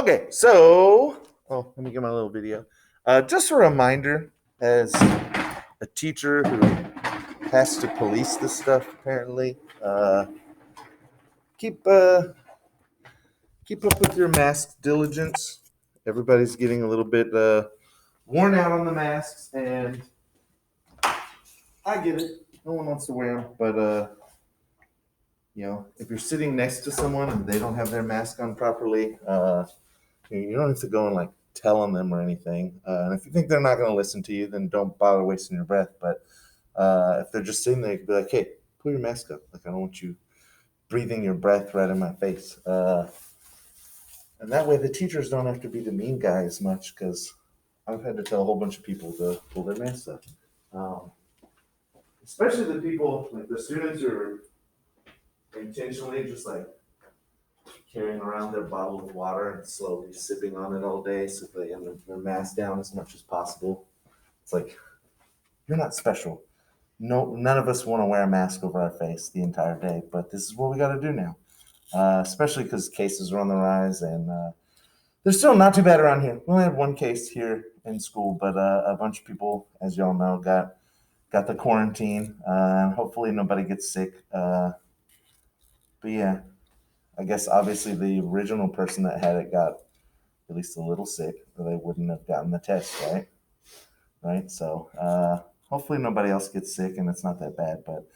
Okay, so let me get my little video. Just a reminder, as a teacher who has to police this stuff, apparently, keep keep up with your mask diligence. Everybody's getting a little bit worn out on the masks, and I get it. No one wants to wear them, but if you're sitting next to someone and they don't have their mask on properly, you don't have to go and like tell them or anything. And if you think they're not going to listen to you, then don't bother wasting your breath. But if they're just sitting there, you can be like, "Hey, put your mask up. Like, I don't want you breathing your breath right in my face." And that way the teachers don't have to be the mean guy as much, because I've had to tell a whole bunch of people to pull their masks up. Especially the people, like the students who are intentionally just like carrying around their bottle of water and slowly sipping on it all day so they have their mask down as much as possible. It's like, you're not special. No, none of us want to wear a mask over our face the entire day, but this is what we got to do now. Especially because cases are on the rise, and they're still not too bad around here. We only had one case here in school, but a bunch of people, as y'all know, got the quarantine. Hopefully nobody gets sick. But yeah, I guess obviously the original person that had it got at least a little sick, or they wouldn't have gotten the test, right? Right. So hopefully nobody else gets sick and it's not that bad. But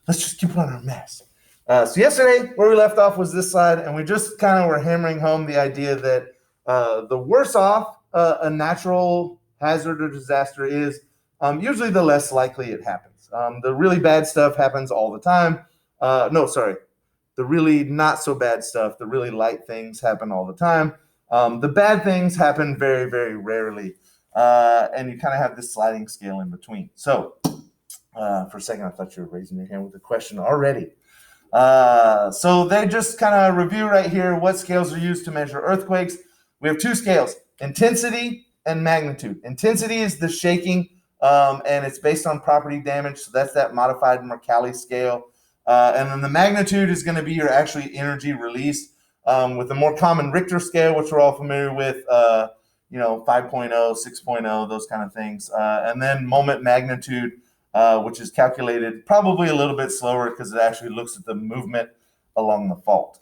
let's just keep on our mask. So yesterday, where we left off was this slide, and we just kind of were hammering home the idea that the worse off a natural hazard or disaster is, usually the less likely it happens. The really bad stuff happens all the time. The really not so bad stuff, the really light things happen all the time. The bad things happen very, very rarely. And you kind of have this sliding scale in between. So for a second, I thought you were raising your hand with a question already. So they just kind of review right here what scales are used to measure earthquakes. We have two scales, intensity and magnitude. Intensity is the shaking, and it's based on property damage. So that's that modified Mercalli scale. And then the magnitude is going to be your actually energy released, with the more common Richter scale, which we're all familiar with, 5.0, 6.0, those kind of things. And then moment magnitude, which is calculated probably a little bit slower because it actually looks at the movement along the fault.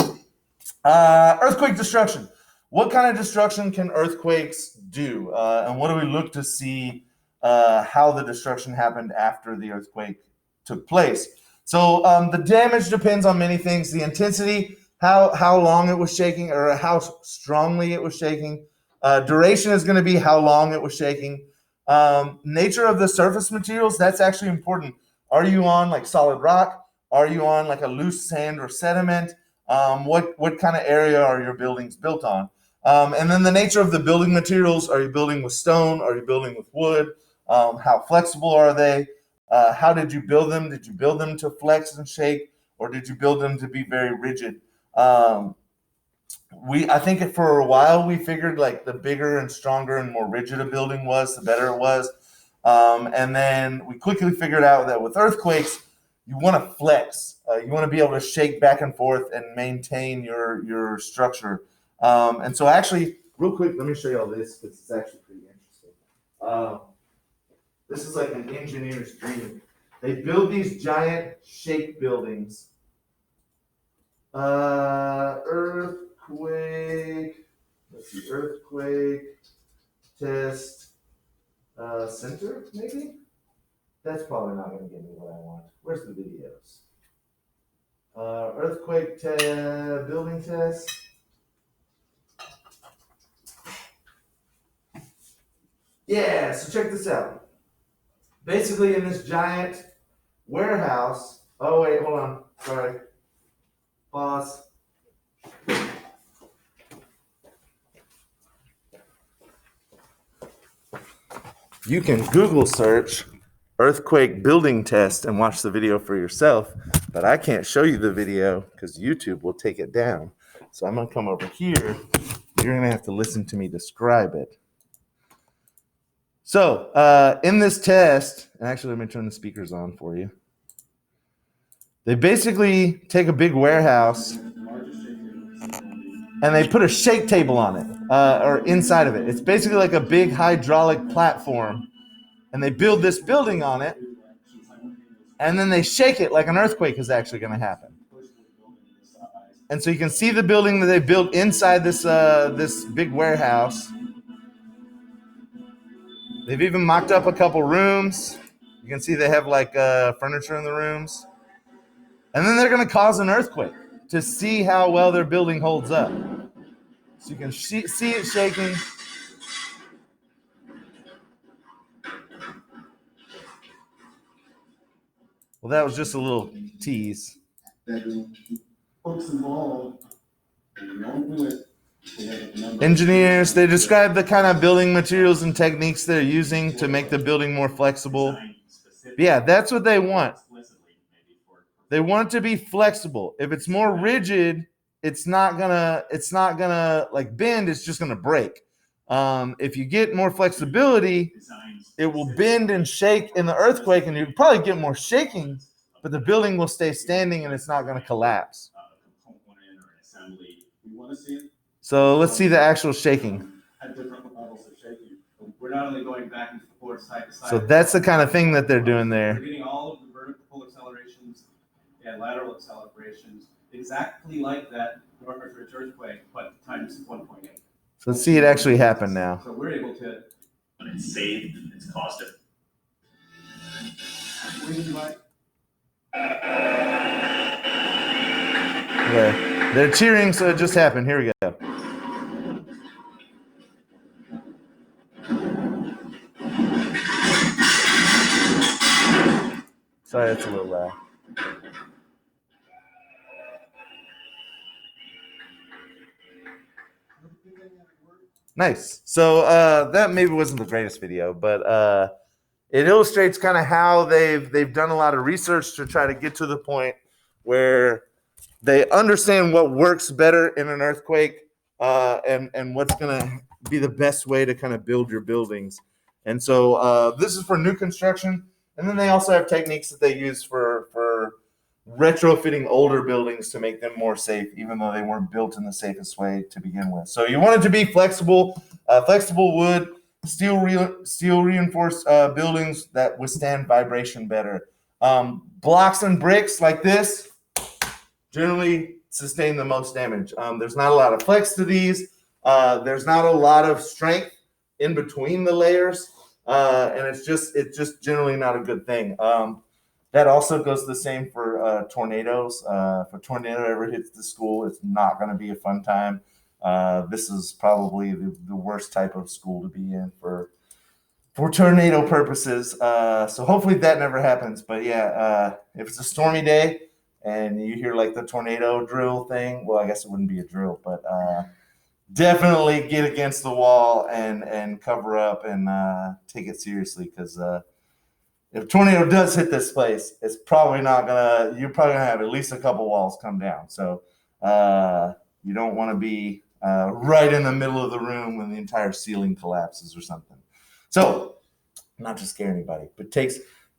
Earthquake destruction. What kind of destruction can earthquakes do? And what do we look to see how the destruction happened after the earthquake took place? So the damage depends on many things. The intensity, how long it was shaking or how strongly it was shaking. Duration is going to be how long it was shaking. Nature of the surface materials, that's actually important. Are you on like solid rock? Are you on like a loose sand or sediment? What kind of area are your buildings built on? And then the nature of the building materials. Are you building with stone? Are you building with wood? How flexible are they? How did you build them? Did you build them to flex and shake, or did you build them to be very rigid? I think for a while we figured like the bigger and stronger and more rigid a building was, the better it was. And then we quickly figured out that with earthquakes, you want to flex. You want to be able to shake back and forth and maintain your structure. And so actually, real quick, let me show you all this because it's actually pretty interesting. This is like an engineer's dream. They build these giant shake buildings. Earthquake test center, maybe? That's probably not going to give me what I want. Where's the videos? Earthquake building test. Yeah, so check this out. Basically, in this giant warehouse. Oh, wait, hold on. Sorry. Pause. You can Google search earthquake building test and watch the video for yourself, but I can't show you the video because YouTube will take it down. So I'm going to come over here. You're going to have to listen to me describe it. So in this test, and actually let me turn the speakers on for you. They basically take a big warehouse and they put a shake table on it, or inside of it. It's basically like a big hydraulic platform, and they build this building on it, and then they shake it like an earthquake is actually going to happen. And so you can see the building that they built inside this big warehouse. They've even mocked up a couple rooms. You can see they have like furniture in the rooms. And then they're going to cause an earthquake to see how well their building holds up. So you can see it shaking. Well, that was just a little tease. Folks involved, engineers, they describe the kind of building materials and techniques they're using to make the building more flexible. Yeah, that's what they want. They want it to be flexible. If it's more rigid, it's not gonna like bend, it's just gonna break. If you get more flexibility, it will bend and shake in the earthquake, and you'll probably get more shaking, but the building will stay standing and it's not gonna collapse. So let's see the actual shaking. At different levels of shaking. We're not only going back and forth side to side. So that's the kind of thing that they're doing there. We're getting all of the vertical accelerations and lateral accelerations exactly like that Northridge earthquake, but times 1.8. So let's see it actually happen now. So we're able to. But it's safe, it's cost effective. Okay. They're cheering, so it just happened. Here we go. Sorry, that's a little loud. Nice. So that maybe wasn't the greatest video, but it illustrates kind of how they've done a lot of research to try to get to the point where they understand what works better in an earthquake, and what's going to be the best way to kind of build your buildings. And so this is for new construction. And then they also have techniques that they use for retrofitting older buildings to make them more safe, even though they weren't built in the safest way to begin with. So you want it to be flexible, flexible wood, steel reinforced buildings that withstand vibration better. Blocks and bricks like this generally sustain the most damage. There's not a lot of flex to these. There's not a lot of strength in between the layers, and it's just generally not a good thing. That also goes the same for tornadoes. If a tornado ever hits the school, it's not going to be a fun time. This is probably the worst type of school to be in for tornado purposes. So hopefully that never happens. But yeah, if it's a stormy day and you hear like the tornado drill thing, well, I guess it wouldn't be a drill, but definitely get against the wall and cover up and take it seriously, because if a tornado does hit this place, it's probably not gonna. You're probably gonna have at least a couple walls come down. So you don't want to be right in the middle of the room when the entire ceiling collapses or something. So, not to scare anybody, but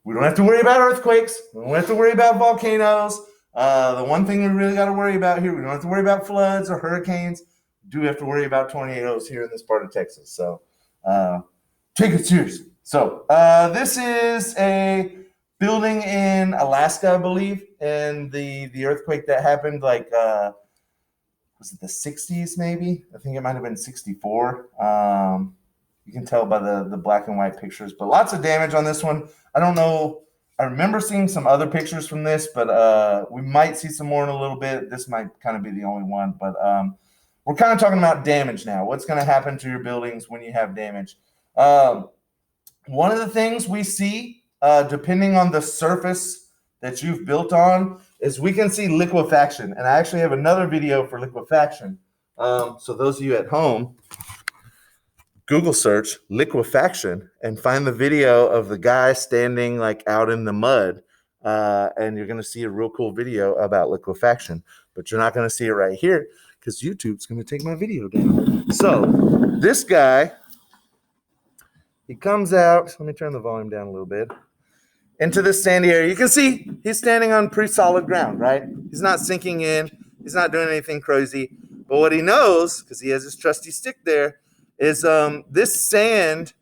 we don't have to worry about earthquakes. We don't have to worry about volcanoes. The one thing we really got to worry about here, we don't have to worry about floods or hurricanes. We do have to worry about tornadoes here in this part of Texas. So take it seriously. So this is a building in Alaska, I believe, and the earthquake that happened, like, was it the 60s maybe? I think it might have been 64. You can tell by the black and white pictures, but lots of damage on this one. I don't know. I remember seeing some other pictures from this, but we might see some more in a little bit. This might kind of be the only one, but we're kind of talking about damage now. What's going to happen to your buildings when you have damage? One of the things we see, depending on the surface that you've built on, is we can see liquefaction. And I actually have another video for liquefaction. So those of you at home, Google search liquefaction and find the video of the guy standing like out in the mud. And you're going to see a real cool video about liquefaction. But you're not going to see it right here because YouTube's going to take my video down. So this guy, he comes out. Let me turn the volume down a little bit. Into this sandy area. You can see he's standing on pretty solid ground, right? He's not sinking in. He's not doing anything crazy. But what he knows, because he has his trusty stick there, is this sand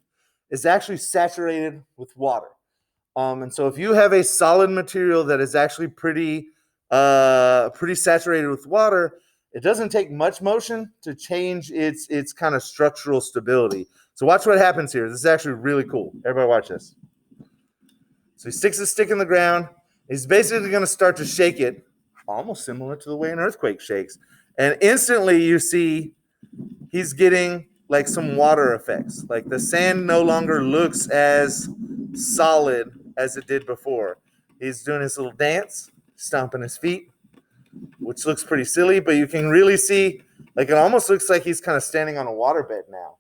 is actually saturated with water. And so if you have a solid material that is actually pretty saturated with water, it doesn't take much motion to change its kind of structural stability. So watch what happens here. This is actually really cool. Everybody watch this. So he sticks his stick in the ground. He's basically going to start to shake it, almost similar to the way an earthquake shakes. And instantly you see he's getting like some water effects. Like the sand no longer looks as solid as it did before. He's doing his little dance, stomping his feet, which looks pretty silly, but you can really see, like it almost looks like he's kind of standing on a waterbed now.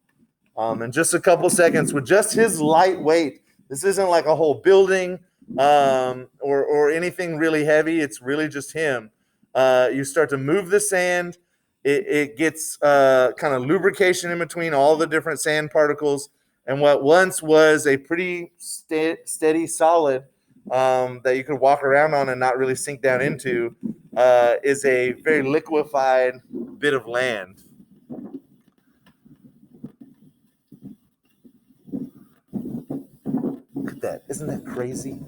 In just a couple seconds, with just his light weight, this isn't like a whole building or anything really heavy. It's really just him. You start to move the sand. It gets kind of lubrication in between all the different sand particles. And what once was a pretty steady solid that you could walk around on and not really sink down into is a very liquefied bit of land. Look at that. Isn't that crazy?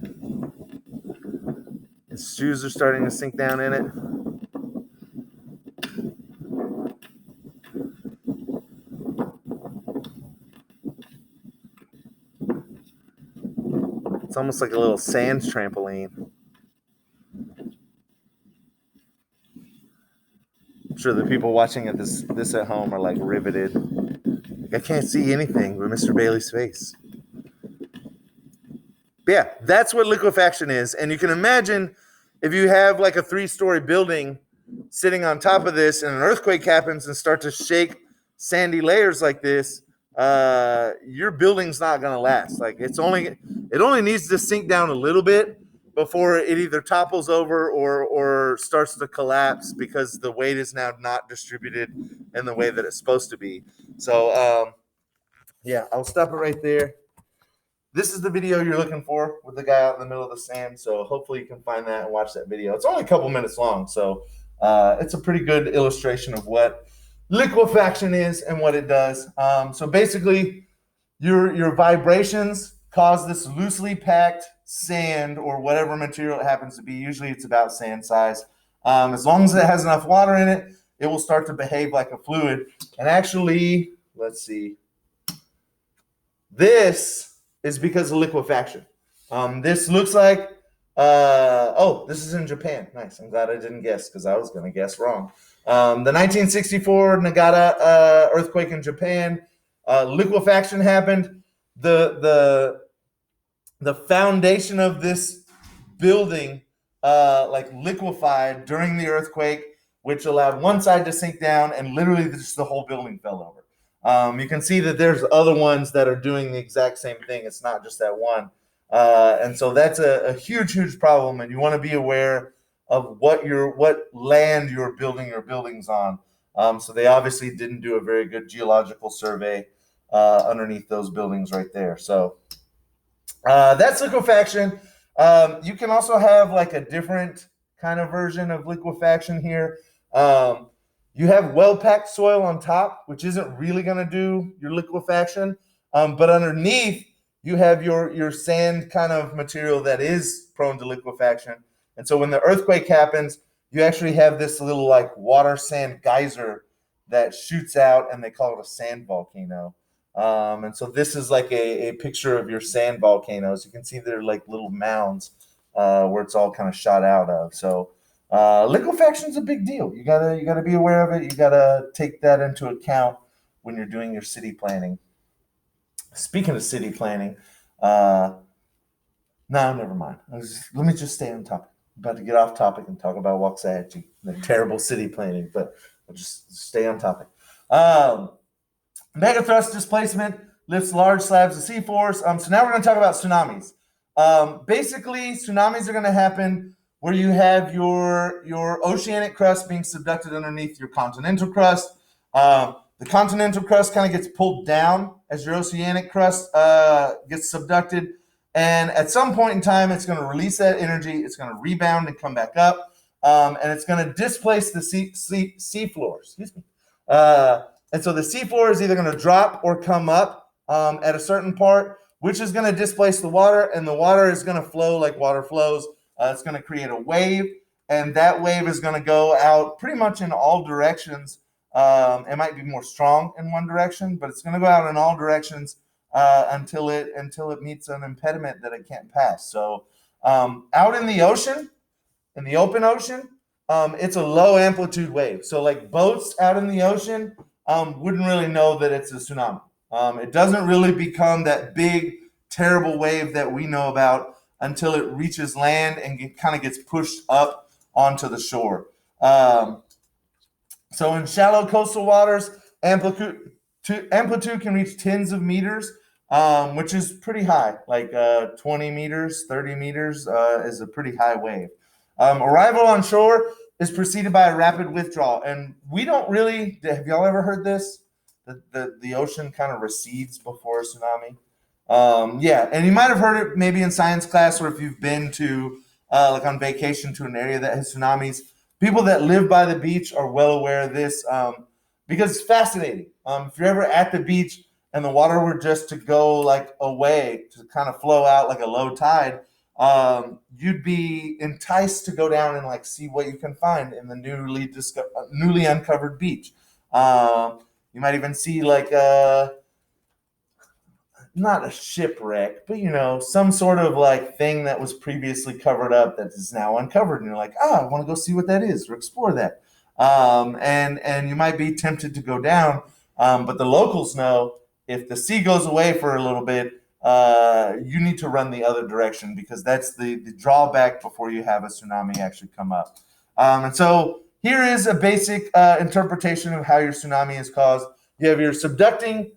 His shoes are starting to sink down in it. It's almost like a little sand trampoline. I'm sure the people watching this at home are like riveted. I can't see anything but Mr. Bailey's face. But yeah, that's what liquefaction is. And you can imagine if you have like a 3-story building sitting on top of this and an earthquake happens and start to shake sandy layers like this, your building's not going to last. Like it only needs to sink down a little bit before it either topples over or starts to collapse because the weight is now not distributed in the way that it's supposed to be. So, yeah, I'll stop it right there. This is the video you're looking for with the guy out in the middle of the sand. So hopefully you can find that and watch that video. It's only a couple minutes long, so it's a pretty good illustration of what liquefaction is and what it does. So basically, your vibrations cause this loosely packed sand or whatever material it happens to be. Usually it's about sand size. As long as it has enough water in it, it will start to behave like a fluid. And actually, let's see. This is because of liquefaction. This looks like, this is in Japan. Nice. I'm glad I didn't guess because I was going to guess wrong. The 1964 Nagata earthquake in Japan, liquefaction happened. The foundation of this building liquefied during the earthquake, which allowed one side to sink down, and literally just the whole building fell over. You can see that there's other ones that are doing the exact same thing. It's not just that one. And so that's a huge, huge problem, and you want to be aware of what land you're building your buildings on. So they obviously didn't do a very good geological survey underneath those buildings right there. So that's liquefaction. You can also have like a different kind of version of liquefaction here. You have well-packed soil on top, which isn't really going to do your liquefaction. But underneath, you have your sand kind of material that is prone to liquefaction. And so when the earthquake happens, you actually have this little like water sand geyser that shoots out, and they call it a sand volcano. And so this is like a picture of your sand volcanoes. You can see they're like little mounds where it's all kind of shot out of. So liquefaction is a big deal. You gotta be aware of it. You gotta take that into account when you're doing your city planning. Speaking of city planning, no, never mind. Let me just stay on topic. I'm about to get off topic and talk about Waxahachie, the terrible city planning, but I'll just stay on topic. Megathrust displacement lifts large slabs of sea force. So now we're going to talk about tsunamis. Basically, tsunamis are going to happen where you have your oceanic crust being subducted underneath your continental crust. The continental crust kind of gets pulled down as your oceanic crust gets subducted. And at some point in time, it's going to release that energy. It's going to rebound and come back up. And it's going to displace the sea floor. Excuse me. And so the seafloor is either going to drop or come up at a certain part, which is going to displace the water, and the water is going to flow like water flows. It's going to create a wave, and that wave is going to go out pretty much in all directions. It might be more strong in one direction, but it's going to go out in all directions until it meets an impediment that it can't pass. So out in the ocean, in the open ocean, it's a low amplitude wave. So like boats out in the ocean wouldn't really know that it's a tsunami. It doesn't really become that big, terrible wave that we know about until it reaches land and kind of gets pushed up onto the shore. So in shallow coastal waters, amplitude can reach tens of meters, which is pretty high. Like 20 meters, 30 meters is a pretty high wave. Arrival on shore is preceded by a rapid withdrawal. And we don't really, have y'all ever heard this? The ocean kind of recedes before a tsunami. Yeah, and you might have heard it maybe in science class, or if you've been to like on vacation to an area that has tsunamis. People that live by the beach are well aware of this because it's fascinating. If you're ever at the beach and the water were just to go like away, to kind of flow out like a low tide, you'd be enticed to go down and like see what you can find in the newly uncovered beach. You might even see like not a shipwreck, but some sort of like thing that was previously covered up that is now uncovered, and you're like, I want to go see what that is or explore that. And you might be tempted to go down, but the locals know if the sea goes away for a little bit, you need to run the other direction, because that's the drawback before you have a tsunami actually come up. And so here is a basic interpretation of how your tsunami is caused. You have your subducting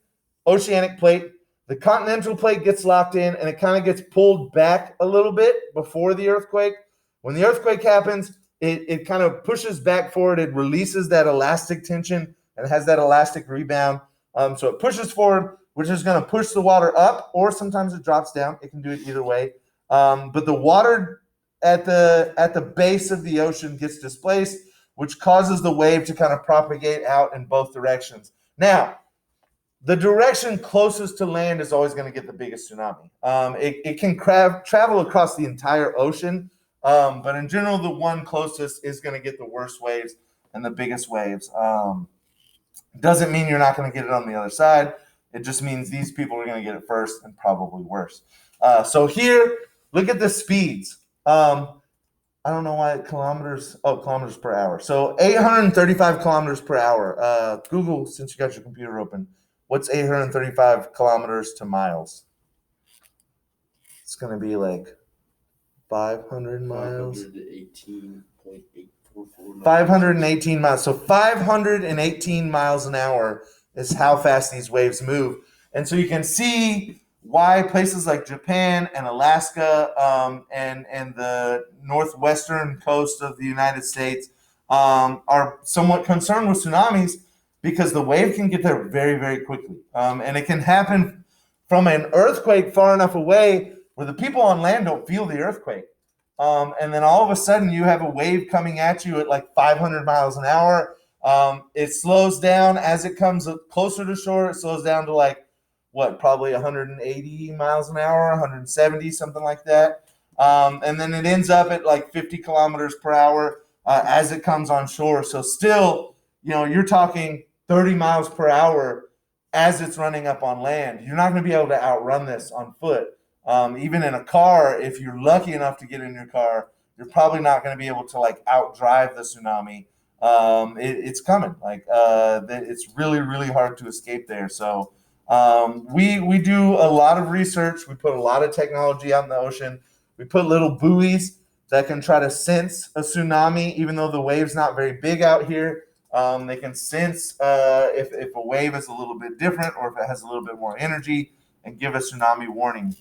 oceanic plate. The continental plate gets locked in, and it kind of gets pulled back a little bit before the earthquake. When the earthquake happens, it kind of pushes back forward. It releases that elastic tension and has that elastic rebound. So it pushes forward, which is going to push the water up, or sometimes it drops down. It can do it either way. But the water at the base of the ocean gets displaced, which causes the wave to kind of propagate out in both directions. Now, the direction closest to land is always going to get the biggest tsunami. It can travel across the entire ocean, but in general, the one closest is going to get the worst waves and the biggest waves. Doesn't mean you're not going to get it on the other side. It just means these people are going to get it first and probably worse. So here, look at the speeds. I don't know why kilometers per hour. So 835 kilometers per hour. Google, since you got your computer open, what's 835 kilometers to miles? It's going to be like 500 miles. 518.844. 518 miles. So 518 miles an hour is how fast these waves move. And so you can see why places like Japan and Alaska and the northwestern coast of the United States are somewhat concerned with tsunamis, because the wave can get there very, very quickly. And it can happen from an earthquake far enough away where the people on land don't feel the earthquake. And then all of a sudden you have a wave coming at you at like 500 miles an hour. It slows down as it comes closer to shore. It slows down to like, probably 180 miles an hour, 170, something like that. And then it ends up at like 50 kilometers per hour as it comes on shore. So still, you're talking 30 miles per hour as it's running up on land. You're not going to be able to outrun this on foot. Even in a car, if you're lucky enough to get in your car, you're probably not going to be able to like outdrive the tsunami. It's coming. It's really, really hard to escape there. So we do a lot of research. We put a lot of technology out in the ocean. We put little buoys that can try to sense a tsunami, even though the wave's not very big out here. They can sense if a wave is a little bit different or if it has a little bit more energy, and give a tsunami warning.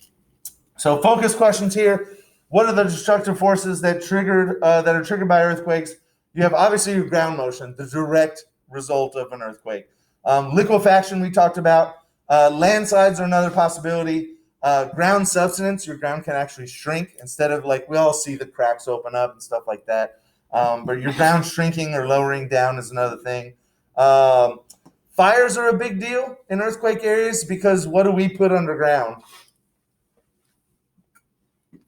So focus questions here. What are the destructive forces that are triggered by earthquakes? You have obviously your ground motion, the direct result of an earthquake. Liquefaction we talked about. Landslides are another possibility. Ground subsidence, your ground can actually shrink instead of like we all see the cracks open up and stuff like that. But your ground shrinking or lowering down is another thing. Fires are a big deal in earthquake areas because what do we put underground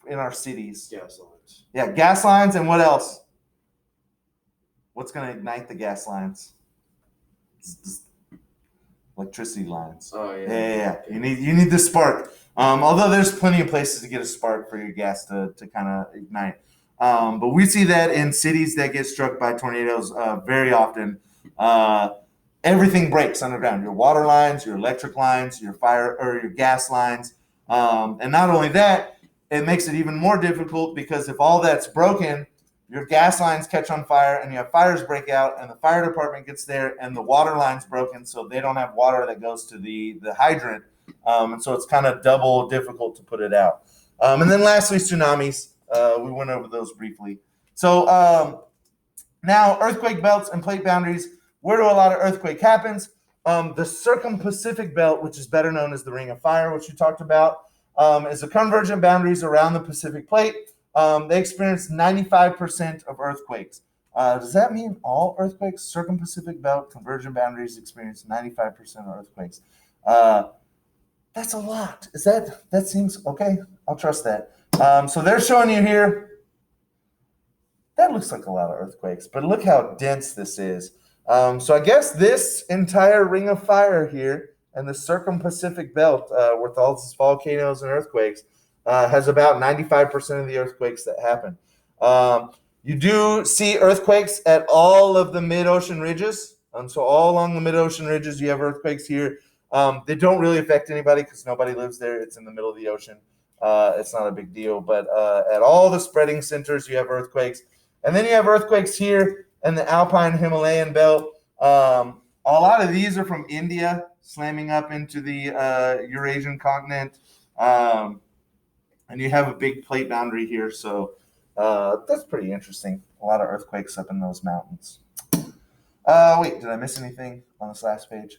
in our cities? Gas lines. Yeah, gas lines, and what else? What's going to ignite the gas lines? Electricity lines. Oh Yeah. You need the spark. Although there's plenty of places to get a spark for your gas to kind of ignite. But we see that in cities that get struck by tornadoes very often. Everything breaks underground. Your water lines, your electric lines, your fire or your gas lines. And not only that, it makes it even more difficult because if all that's broken, your gas lines catch on fire and you have fires break out and the fire department gets there and the water line's broken, so they don't have water that goes to the hydrant. And so it's kind of double difficult to put it out. And then lastly, tsunamis. We went over those briefly. So now earthquake belts and plate boundaries. Where do a lot of earthquake happens? The Circum-Pacific Belt, which is better known as the Ring of Fire, which we talked about, is the convergent boundaries around the Pacific Plate. They experience 95% of earthquakes. Does that mean all earthquakes? Circum-Pacific Belt convergent boundaries experience 95% of earthquakes. That's a lot. That seems okay? I'll trust that. So they're showing you here. That looks like a lot of earthquakes, but look how dense this is. So I guess this entire Ring of Fire here and the Circum-Pacific Belt with all these volcanoes and earthquakes has about 95% of the earthquakes that happen. You do see earthquakes at all of the mid-ocean ridges. So all along the mid-ocean ridges, you have earthquakes here. They don't really affect anybody because nobody lives there. It's in the middle of the ocean. It's not a big deal. But at all the spreading centers, you have earthquakes. And then you have earthquakes here in the Alpine Himalayan belt. A lot of these are from India, slamming up into the Eurasian continent. And you have a big plate boundary here. So that's pretty interesting. A lot of earthquakes up in those mountains. Wait, did I miss anything on this last page?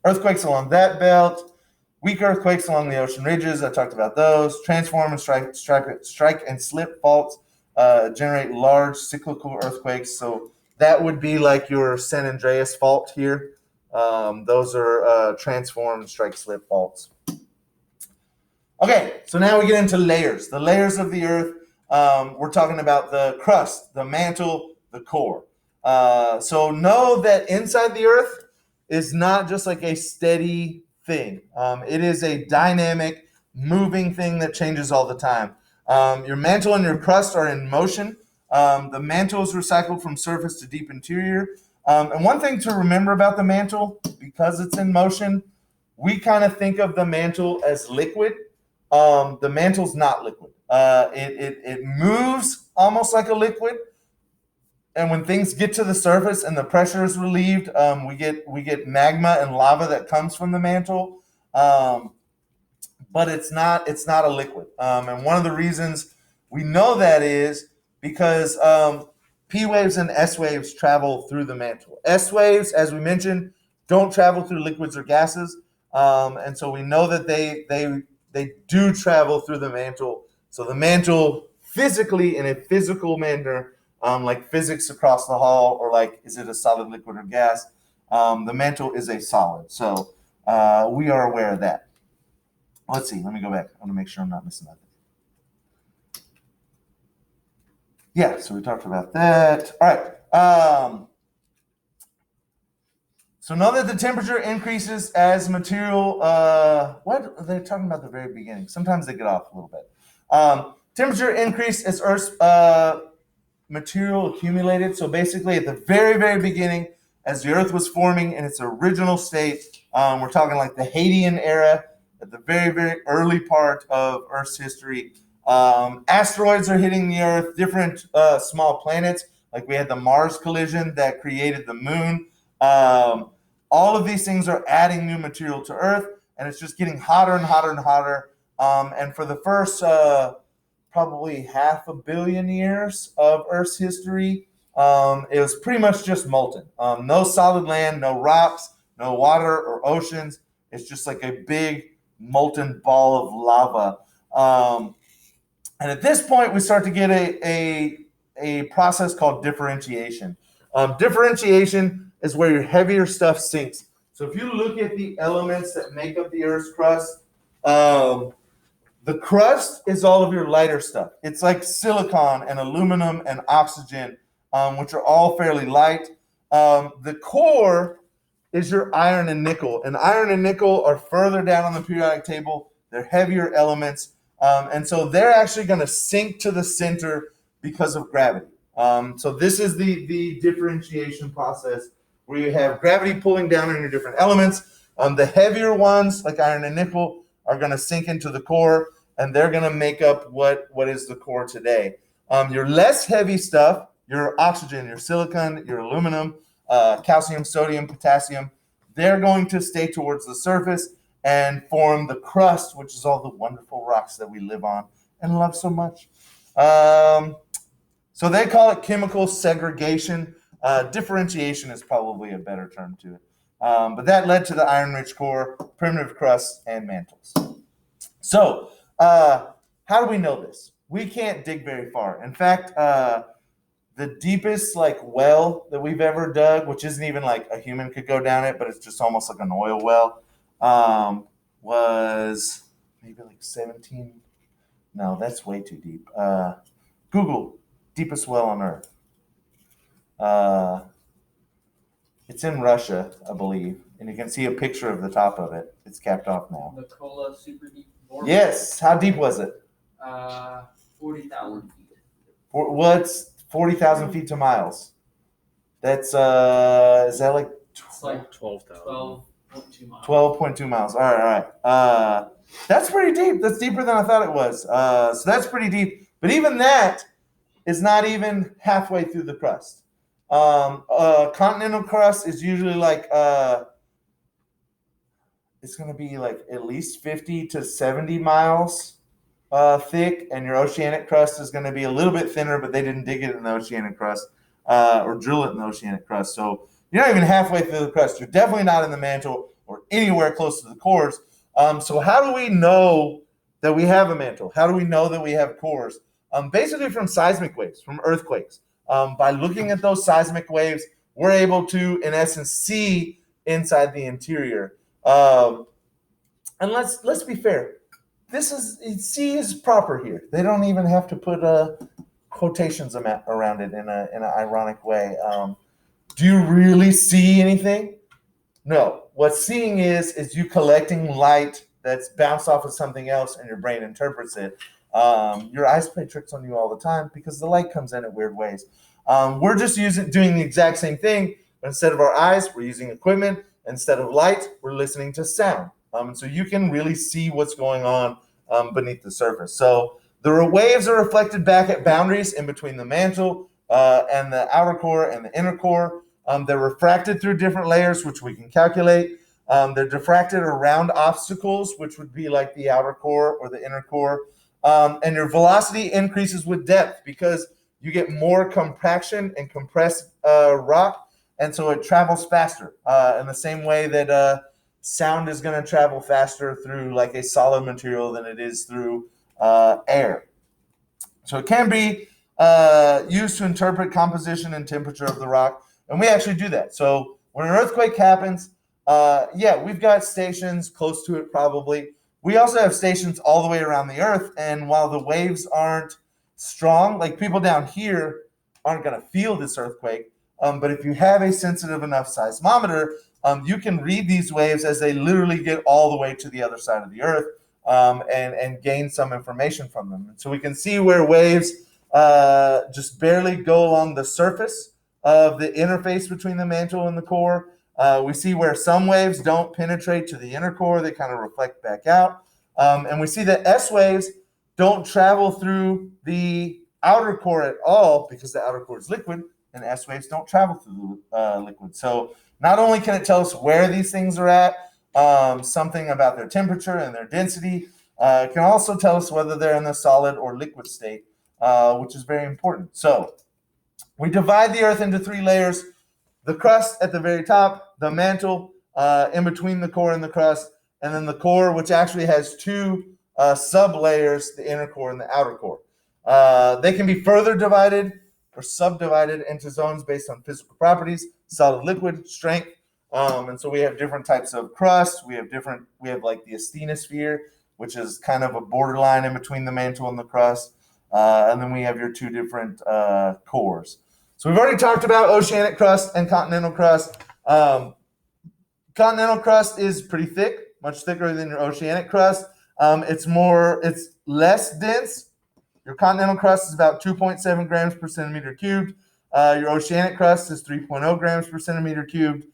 Earthquakes along that belt. Weak earthquakes along the ocean ridges. I talked about those. Transform and strike and slip faults generate large cyclical earthquakes. So that would be like your San Andreas fault here. Those are transform and strike slip faults. Okay, so now we get into layers. The layers of the earth. We're talking about the crust, the mantle, the core. So know that inside the earth is not just like a steady thing. It is a dynamic, moving thing that changes all the time. Your mantle and your crust are in motion. The mantle is recycled from surface to deep interior. And one thing to remember about the mantle, because it's in motion, we kind of think of the mantle as liquid. The mantle's not liquid. It moves almost like a liquid. And when things get to the surface and the pressure is relieved, we get magma and lava that comes from the mantle. But it's not a liquid. And one of the reasons we know that is because P waves and S waves travel through the mantle. S waves, as we mentioned, don't travel through liquids or gases. And so we know that they do travel through the mantle. So the mantle physically, in a physical manner, like physics across the hall, or like, is it a solid, liquid, or gas? The mantle is a solid. So we are aware of that. Let's see. Let me go back. I want to make sure I'm not missing nothing. Yeah, so we talked about that. All right. So know that the temperature increases as material. What are they talking about at the very beginning? Sometimes they get off a little bit. Temperature increase as Earth's material accumulated. So basically, at the very, very beginning, as the Earth was forming in its original state, we're talking like the Hadean era, at the very, very early part of Earth's history. Asteroids are hitting the Earth, different small planets, like we had the Mars collision that created the moon. All of these things are adding new material to Earth, and it's just getting hotter and hotter and hotter. And for the first probably 500 million years of Earth's history, it was pretty much just molten. No solid land, no rocks, no water or oceans. It's just like a big molten ball of lava. And at this point, we start to get a process called differentiation. Differentiation is where your heavier stuff sinks. So if you look at the elements that make up the Earth's crust, the crust is all of your lighter stuff. It's like silicon and aluminum and oxygen, which are all fairly light. The core is your iron and nickel. And iron and nickel are further down on the periodic table. They're heavier elements. And so they're actually going to sink to the center because of gravity. So this is the differentiation process where you have gravity pulling down on your different elements. The heavier ones, like iron and nickel, are going to sink into the core, and they're going to make up what is the core today. Your less heavy stuff, your oxygen, your silicon, your aluminum, calcium, sodium, potassium, they're going to stay towards the surface and form the crust, which is all the wonderful rocks that we live on and love so much. So they call it chemical segregation. Differentiation is probably a better term to it. But that led to the iron-rich core, primitive crusts, and mantles. So how do we know this? We can't dig very far. In fact, the deepest well that we've ever dug, which isn't even like a human could go down it, but it's just almost like an oil well, was maybe like 17. No, that's way too deep. Google deepest well on Earth. It's in Russia, I believe, and you can see a picture of the top of it. It's capped off now. Nikola Super Deep Bore. Yes. How deep was it? 40,000 feet. What's 40,000 feet to miles? That's is that like It's like 12,000. 12.2 miles. 12.2 miles. All right. That's pretty deep. That's deeper than I thought it was. So that's pretty deep. But even that is not even halfway through the crust. Continental crust is usually it's going to be like at least 50 to 70 miles thick, and your oceanic crust is going to be a little bit thinner, but they didn't dig it in the oceanic crust or drill it in the oceanic crust. So you're not even halfway through the crust. You're definitely not in the mantle or anywhere close to the cores. So how do we know that we have a mantle? How do we know that we have cores? Basically from seismic waves, from earthquakes. By looking at those seismic waves, we're able to, in essence, see inside the interior. And let's be fair. C is proper here. They don't even have to put quotations around it in an ironic way. Do you really see anything? No. What seeing is you collecting light that's bounced off of something else, and your brain interprets it. Your eyes play tricks on you all the time because the light comes in weird ways. We're just doing the exact same thing, but instead of our eyes, we're using equipment. Instead of light, we're listening to sound. So you can really see what's going on beneath the surface. So the waves are reflected back at boundaries in between the mantle and the outer core and the inner core. They're refracted through different layers, which we can calculate. They're diffracted around obstacles, which would be like the outer core or the inner core. And your velocity increases with depth because you get more compaction and compressed rock, and so it travels faster in the same way that sound is going to travel faster through like a solid material than it is through air. So it can be used to interpret composition and temperature of the rock, and we actually do that. So when an earthquake happens, we've got stations close to it probably. We also have stations all the way around the earth, and while the waves aren't strong, like people down here aren't going to feel this earthquake, but if you have a sensitive enough seismometer, you can read these waves as they literally get all the way to the other side of the earth and gain some information from them. And so we can see where waves just barely go along the surface of the interface between the mantle and the core. We see where some waves don't penetrate to the inner core. They kind of reflect back out. And we see that S waves don't travel through the outer core at all because the outer core is liquid, and S waves don't travel through the liquid. So not only can it tell us where these things are at, something about their temperature and their density, it can also tell us whether they're in the solid or liquid state, which is very important. So we divide the earth into 3 layers: the crust at the very top, the mantle in between the core and the crust, and then the core, which actually has 2 sub-layers, the inner core and the outer core. They can be further divided or subdivided into zones based on physical properties, solid, liquid strength. And so we have different types of crust. We have like the asthenosphere, which is kind of a borderline in between the mantle and the crust. And then we have your two different cores. So we've already talked about oceanic crust and continental crust. Continental crust is pretty thick, much thicker than your oceanic crust. It's less dense. Your continental crust is about 2.7 grams per centimeter cubed. Your oceanic crust is 3.0 grams per centimeter cubed.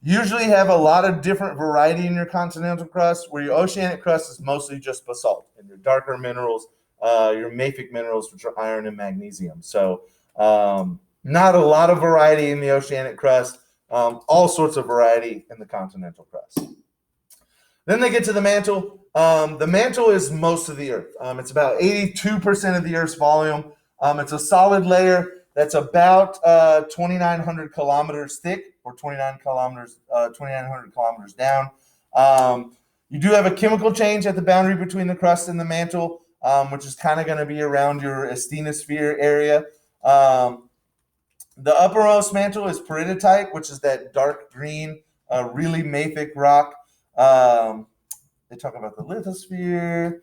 Usually have a lot of different variety in your continental crust, where your oceanic crust is mostly just basalt and your darker minerals, your mafic minerals, which are iron and magnesium. So not a lot of variety in the oceanic crust, all sorts of variety in the continental crust. Then they get to the mantle. The mantle is most of the Earth. It's about 82% of the Earth's volume. It's a solid layer that's about 2,900 kilometers thick, or 2,900 kilometers down. You do have a chemical change at the boundary between the crust and the mantle, which is kind of going to be around your asthenosphere area. The uppermost mantle is peridotite, which is that dark green, really mafic rock. They talk about the lithosphere.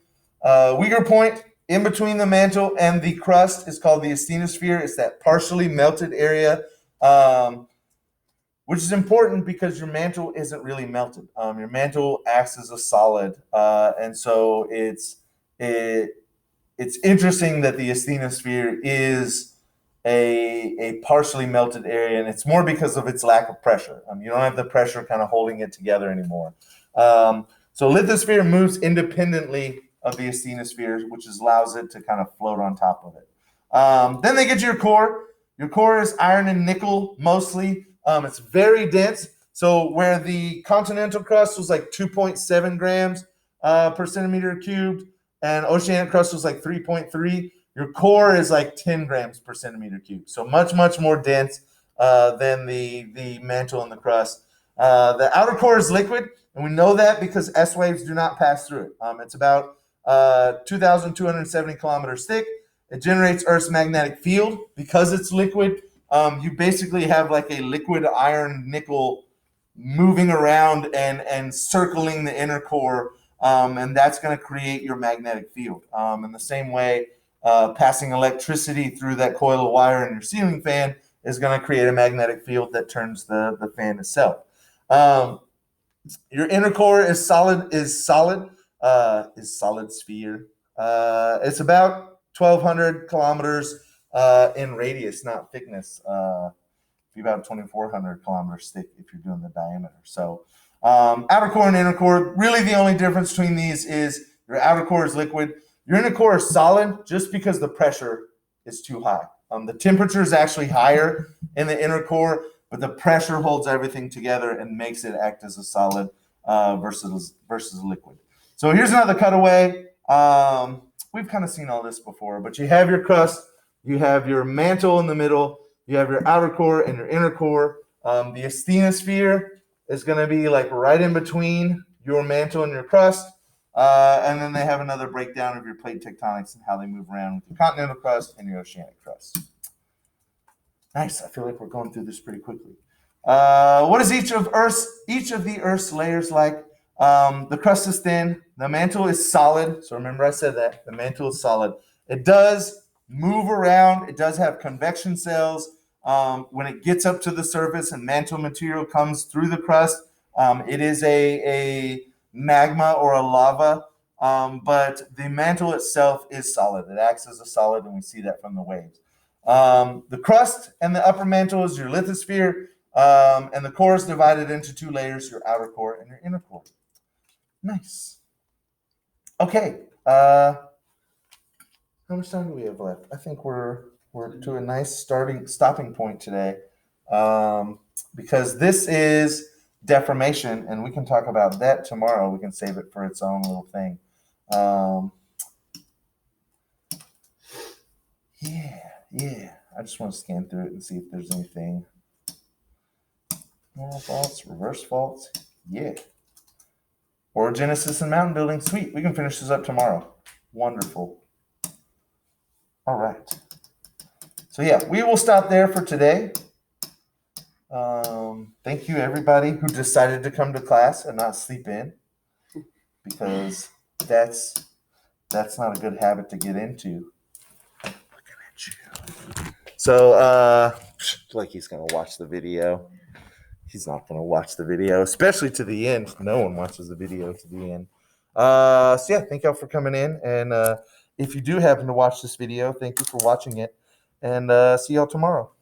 Weaker point in between the mantle and the crust is called the asthenosphere. It's that partially melted area, which is important because your mantle isn't really melted. Your mantle acts as a solid, and so it's interesting that the asthenosphere is a partially melted area, and it's more because of its lack of pressure. You don't have the pressure kind of holding it together anymore. So lithosphere moves independently of the asthenosphere, which allows it to kind of float on top of it. Then they get to your core. Your core is iron and nickel mostly. It's very dense. So where the continental crust was like 2.7 grams per centimeter cubed, and oceanic crust was like 3.3, your core is like 10 grams per centimeter cubed. So much, much more dense than the mantle and the crust. The outer core is liquid, and we know that because S waves do not pass through it. It's about 2,270 kilometers thick. It generates Earth's magnetic field. Because it's liquid, you basically have like a liquid iron nickel moving around and circling the inner core, and that's going to create your magnetic field. In the same way, passing electricity through that coil of wire in your ceiling fan is going to create a magnetic field that turns the fan itself. Your inner core is solid sphere. It's about 1,200 kilometers in radius, not thickness. Be about 2,400 kilometers thick if you're doing the diameter. So outer core and inner core, really the only difference between these is your outer core is liquid. Your inner core is solid just because the pressure is too high. The temperature is actually higher in the inner core, but the pressure holds everything together and makes it act as a solid versus liquid. So here's another cutaway. We've kind of seen all this before, but you have your crust, you have your mantle in the middle, you have your outer core and your inner core. The asthenosphere is going to be like right in between your mantle and your crust. And then they have another breakdown of your plate tectonics and how they move around with your continental crust and your oceanic crust. Nice. I feel like we're going through this pretty quickly. What is each of the Earth's layers like? The crust is thin. The mantle is solid. So remember I said that. The mantle is solid. It does move around. It does have convection cells. When it gets up to the surface and mantle material comes through the crust, it is a magma or a lava, but the mantle itself is solid. It acts as a solid, and we see that from the waves. The crust and the upper mantle is your lithosphere, and the core is divided into two layers, your outer core and your inner core. Nice. Okay. How much time do we have left? I think we're to a nice stopping point today, because this is deformation, and we can talk about that tomorrow. We can save it for its own little thing. Yeah. I just want to scan through it and see if there's anything. Normal faults, reverse faults. Yeah. Orogenesis and mountain building. Sweet. We can finish this up tomorrow. Wonderful. All right. So yeah, we will stop there for today. Thank you everybody who decided to come to class and not sleep in, because that's not a good habit to get into. Looking at you. So like he's gonna watch the video. He's not gonna watch the video, especially to the end. No one watches the video to the end. So yeah, thank y'all for coming in. And if you do happen to watch this video, thank you for watching it. And see y'all tomorrow.